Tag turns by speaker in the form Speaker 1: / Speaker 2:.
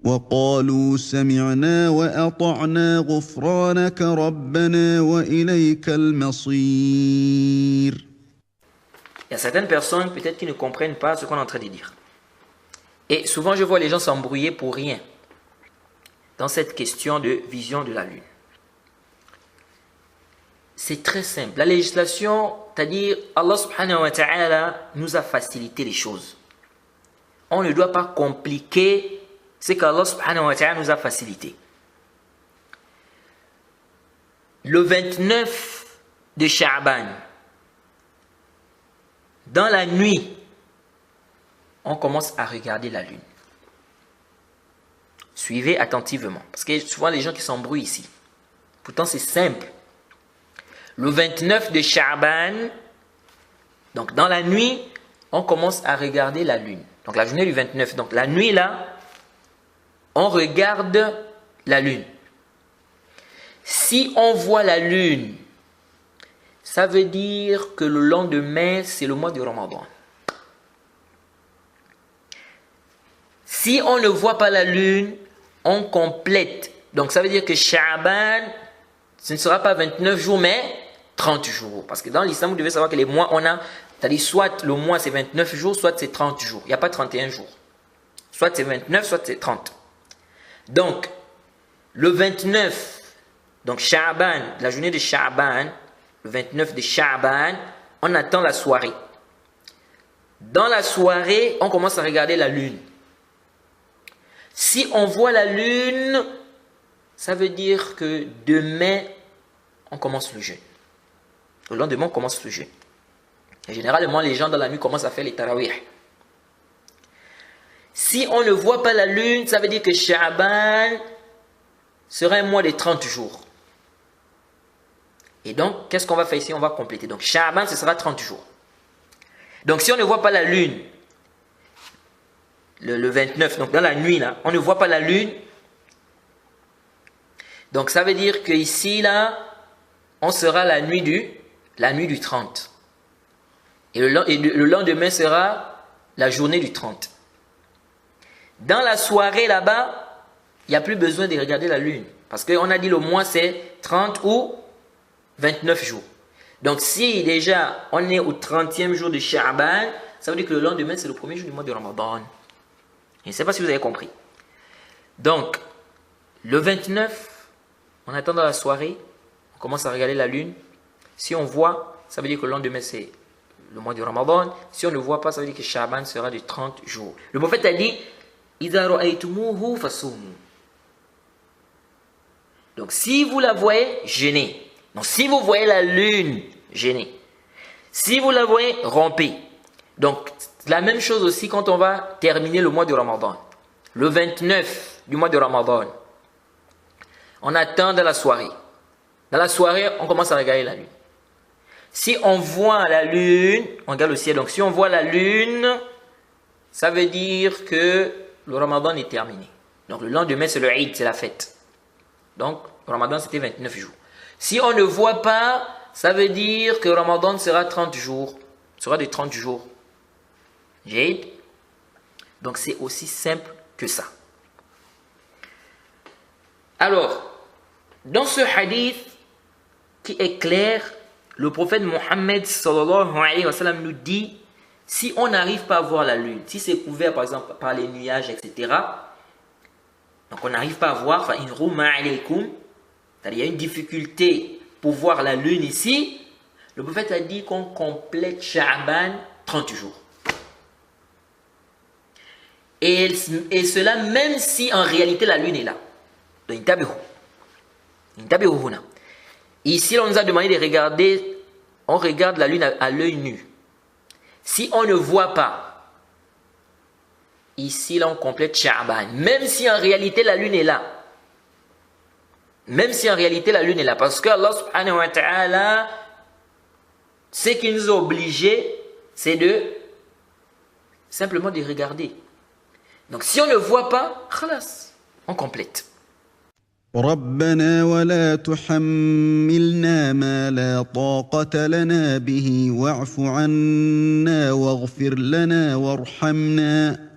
Speaker 1: وقالوا سمعنا وأطعنا غفرانك ربنا وإليك المصير.
Speaker 2: Il y a certaines personnes peut-être qui ne comprennent pas ce qu'on est en train de dire. Et souvent je vois les gens s'embrouiller pour rien dans cette question de vision de la lune. C'est très simple. La législation, c'est-à-dire Allah subhanahu wa ta'ala nous a facilité les choses. On ne doit pas compliquer ce qu'Allah subhanahu wa ta'ala nous a facilité. Le 29 de Sha'ban, dans la nuit, on commence à regarder la lune. Suivez attentivement, parce que souvent les gens qui s'embrouillent ici. Pourtant c'est simple. Le 29 de Sha'ban, donc dans la nuit, on commence à regarder la lune. Donc la journée du 29, donc la nuit là, on regarde la lune. Si on voit la lune, ça veut dire que le lendemain, c'est le mois de Ramadan. Si on ne voit pas la lune, on complète. Donc ça veut dire que Sha'ban, ce ne sera pas 29 jours, mais 30 jours. Parce que dans l'islam, vous devez savoir que les mois, on a, c'est-à-dire soit le mois c'est 29 jours, soit c'est 30 jours. Il n'y a pas 31 jours. Soit c'est 29, soit c'est 30. Donc, le 29, donc Sha'ban, la journée de Sha'ban, le 29 de Sha'ban, on attend la soirée. Dans la soirée, on commence à regarder la lune. Si on voit la lune, ça veut dire que demain, on commence le jeûne. Le lendemain, on commence le jeûne. Et généralement, les gens dans la nuit commencent à faire les tarawih. Si on ne voit pas la lune, ça veut dire que Sha'ban sera un mois de 30 jours. Et donc, qu'est-ce qu'on va faire ici? On va compléter. Donc, Sha'ban, ce sera 30 jours. Donc, si on ne voit pas la lune, le 29, donc dans la nuit, là, on ne voit pas la lune. Donc, ça veut dire que ici, là, on sera la nuit du 30. Et le lendemain sera la journée du 30. Dans la soirée, là-bas, il n'y a plus besoin de regarder la lune. Parce qu'on a dit le mois, c'est 30 ou 29 jours. Donc, si déjà, on est au 30e jour de Sha'ban, ça veut dire que le lendemain, c'est le premier jour du mois de Ramadan. Je ne sais pas si vous avez compris. Donc, le 29, on attend dans la soirée, on commence à regarder la lune. Si on voit, ça veut dire que le lendemain, c'est le mois du Ramadan. Si on ne voit pas, ça veut dire que Sha'ban sera de 30 jours. Le prophète a dit, إِذَا رَأَيْتُمُوهُ فَصُومُوا. Donc, si vous la voyez, jeûnez. Donc, si vous voyez la lune, jeûnez. Si vous la voyez, rompez. Donc, la même chose aussi quand on va terminer le mois de Ramadan. Le 29 du mois de Ramadan, on attend dans la soirée. Dans la soirée, on commence à regarder la lune. Si on voit la lune, on regarde le ciel. Donc, si on voit la lune, ça veut dire que le Ramadan est terminé. Donc, le lendemain, c'est le Eid, c'est la fête. Donc, le Ramadan, c'était 29 jours. Si on ne voit pas, ça veut dire que le Ramadan sera 30 jours. Sera de 30 jours. Eid. Donc, c'est aussi simple que ça. Alors, dans ce hadith qui est clair, le prophète Mohammed sallallahu alayhi wa sallam nous dit, si on n'arrive pas à voir la lune, si c'est couvert par exemple par les nuages, etc., donc on n'arrive pas à voir, c'est-à-dire il y a une difficulté pour voir la lune ici, le prophète a dit qu'on complète Sha'ban 30 jours. Et cela même si en réalité la lune est là. Ici, on nous a demandé de regarder, on regarde la lune à l'œil nu. Si on ne voit pas, ici, là, on complète Sha'ban. Même si en réalité la lune est là. Même si en réalité la lune est là. Parce que Allah subhanahu wa ta'ala, ce qui nous a obligés, c'est de simplement de regarder. Donc si on ne voit pas, khalas, on complète.
Speaker 1: ربنا ولا تحملنا ما لا طاقة لنا به واعف عنا واغفر لنا وارحمنا